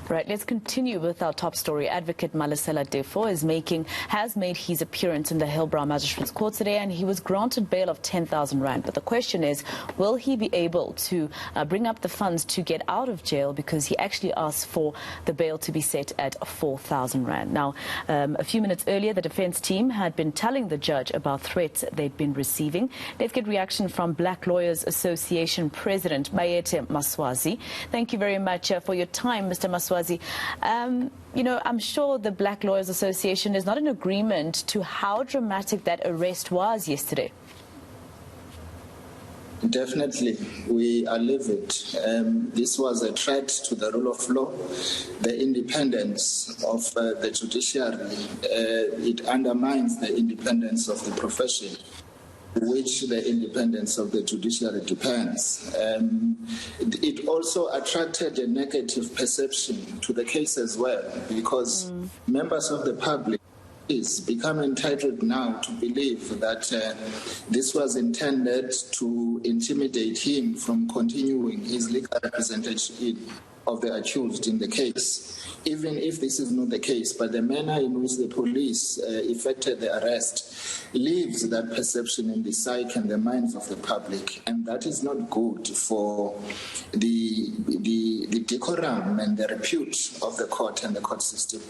Right, let's continue with our top story. Advocate Malesela Teffo has made his appearance in the Hillbrow Magistrate's Court today, and he was granted bail of 10,000 rand. But the question is, will he be able to bring up the funds to get out of jail, because he actually asked for the bail to be set at 4,000 rand. Now, a few minutes earlier, the defense team had been telling the judge about threats they'd been receiving. Let's get reaction from Black Lawyers Association President Bayethe Maswazi. Thank you very much for your time, Mr. Maswazi. You know, I'm sure the Black Lawyers Association is not in agreement to how dramatic that arrest was yesterday. Definitely, we are livid. This was a threat to the rule of law, the independence of the judiciary. It undermines the independence of the profession, which the independence of the judiciary depends. It also attracted a negative perception to the case as well, because members of the public become entitled now to believe that this was intended to intimidate him from continuing his legal representation of the accused in the case, even if this is not the case. But the manner in which the police effected the arrest leaves that perception in the psyche and the minds of the public, and that is not good for the decorum and the repute of the court and the court system.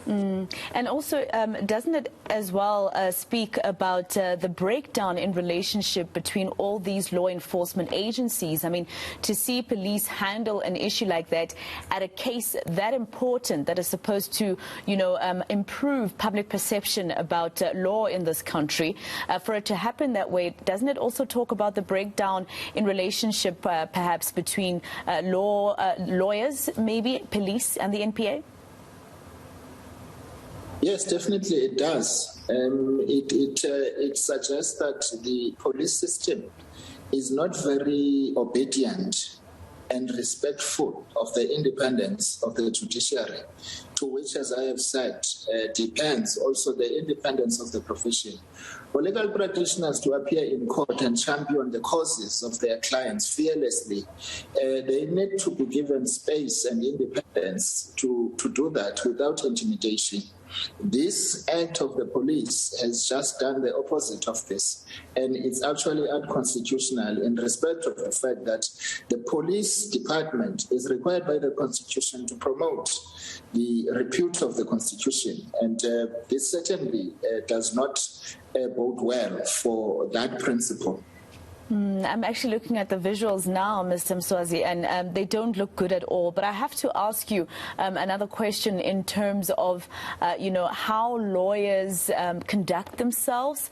And also, doesn't it as well speak about the breakdown in relationship between all these law enforcement agencies? I mean, to see police handle an issue like that at a case that important, that is supposed to, you know, improve public perception about law in this country, for it to happen that way, doesn't it also talk about the breakdown in relationship perhaps between lawyers, maybe police and the NPA? Yes, definitely it does. It suggests that the police system is not very obedient and respectful of the independence of the judiciary, to which, as I have said, depends also the independence of the profession. For legal practitioners to appear in court and champion the causes of their clients fearlessly, they need to be given space and independence to do that without intimidation. This act of the police has just done the opposite of this, and it's actually unconstitutional in respect of the fact that the police department is required by the Constitution to promote the repute of the Constitution, and this certainly does not bode well for that principle. I'm actually looking at the visuals now, Mr. Maswazi, and they don't look good at all. But I have to ask you another question in terms of, you know, how lawyers conduct themselves.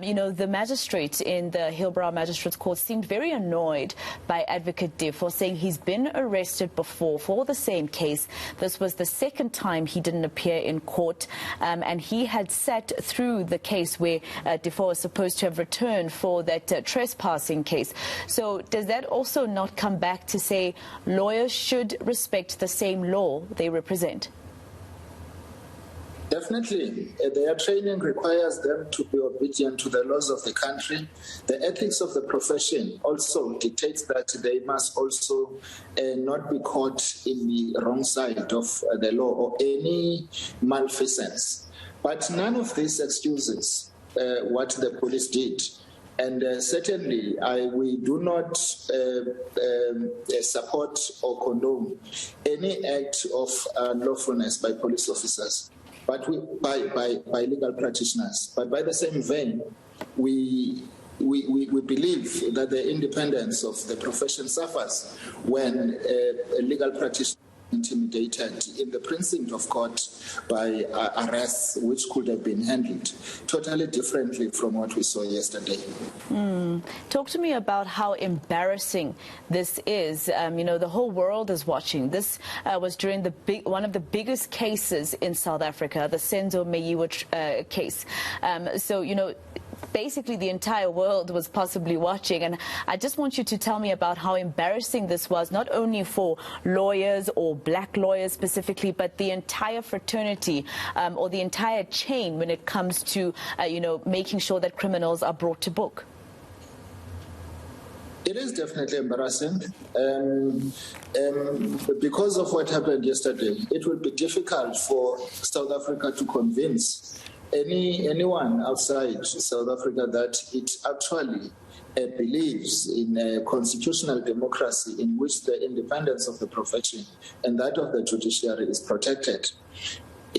You know, the magistrate in the Hillbrow Magistrate's Court seemed very annoyed by Advocate Teffo, saying he's been arrested before for the same case. This was the second time he didn't appear in court, and he had sat through the case where Teffo was supposed to have returned for that trespassing case. So does that also not come back to say lawyers should respect the same law they represent? Definitely. Their training requires them to be obedient to the laws of the country. The ethics of the profession also dictates that they must also not be caught in the wrong side of the law or any malfeasance. But none of this excuses what the police did. And certainly, we do not support or condone any act of unlawfulness by police officers, but by legal practitioners. But by the same vein, we believe that the independence of the profession suffers when a legal practitioner intimidated in the precinct of court by arrests which could have been handled totally differently from what we saw yesterday. Talk to me about how embarrassing this is. You know, the whole world is watching. This was during one of the biggest cases in South Africa, the Senzo Meyiwa case. So, you know, basically the entire world was possibly watching, and I just want you to tell me about how embarrassing this was, not only for lawyers or black lawyers specifically, but the entire fraternity or the entire chain when it comes to you know, making sure that criminals are brought to book. It is definitely embarrassing. Because of what happened yesterday, it will be difficult for South Africa to convince anyone outside South Africa that it actually believes in a constitutional democracy in which the independence of the profession and that of the judiciary is protected.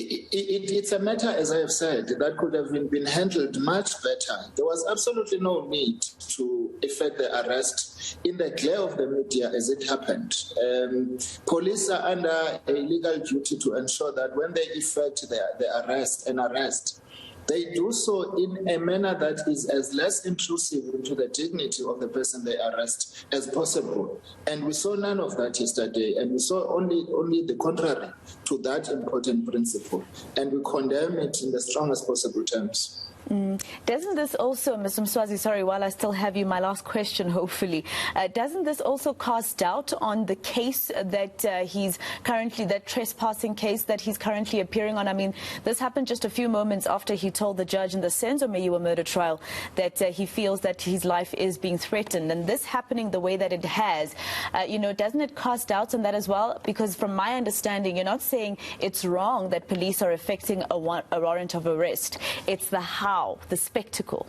It's a matter, as I have said, that could have been handled much better. There was absolutely no need to effect the arrest in the glare of the media as it happened. Police are under a legal duty to ensure that when they effect an arrest, they do so in a manner that is as less intrusive into the dignity of the person they arrest as possible. And we saw none of that yesterday, and we saw only the contrary to that important principle. And we condemn it in the strongest possible terms. Doesn't this also, Mr. Maswazi, sorry, while I still have you, my last question, hopefully, doesn't this also cast doubt on the case that that trespassing case that he's currently appearing on? I mean, this happened just a few moments after he told the judge in the Senzo Meyiwa murder trial that he feels that his life is being threatened. And this happening the way that it has, doesn't it cast doubts on that as well? Because from my understanding, you're not saying it's wrong that police are effecting a warrant of arrest. It's the how. The spectacle.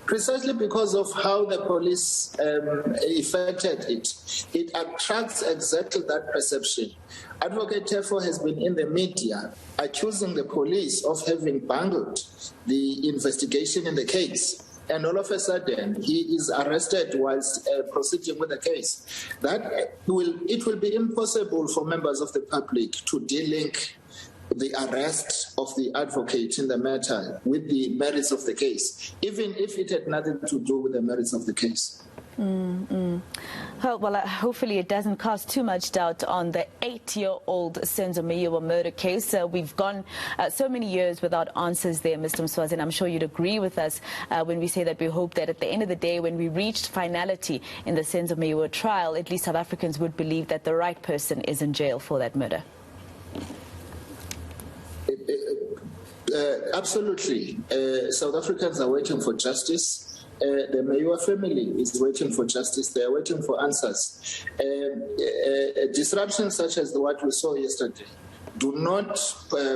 Precisely because of how the police effected it, it attracts exactly that perception. Advocate Teffo has been in the media accusing the police of having bungled the investigation in the case. And all of a sudden, he is arrested whilst proceeding with the case. It will be impossible for members of the public to de-link the arrest of the advocate in the matter with the merits of the case, even if it had nothing to do with the merits of the case. Well, hopefully it doesn't cast too much doubt on the 8-year-old Senzo Meyiwa murder case. We've gone so many years without answers there, Mr. Maswazi, and I'm sure you'd agree with us when we say that we hope that at the end of the day, when we reached finality in the Senzo Meyiwa trial, at least South Africans would believe that the right person is in jail for that murder. Absolutely. South Africans are waiting for justice. The Meyiwa family is waiting for justice. They are waiting for answers. Disruptions such as what we saw yesterday do not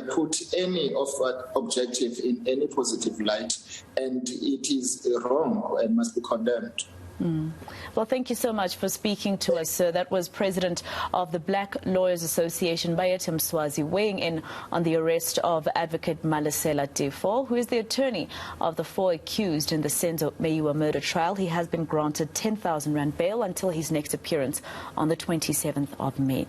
put any of that objective in any positive light, and it is wrong and must be condemned. Well, thank you so much for speaking to us, sir. That was President of the Black Lawyers Association, Bayethe Maswazi, weighing in on the arrest of Advocate Malesela Teffo, who is the attorney of the 4 accused in the Senzo Meyiwa murder trial. He has been granted 10,000 rand bail until his next appearance on the 27th of May.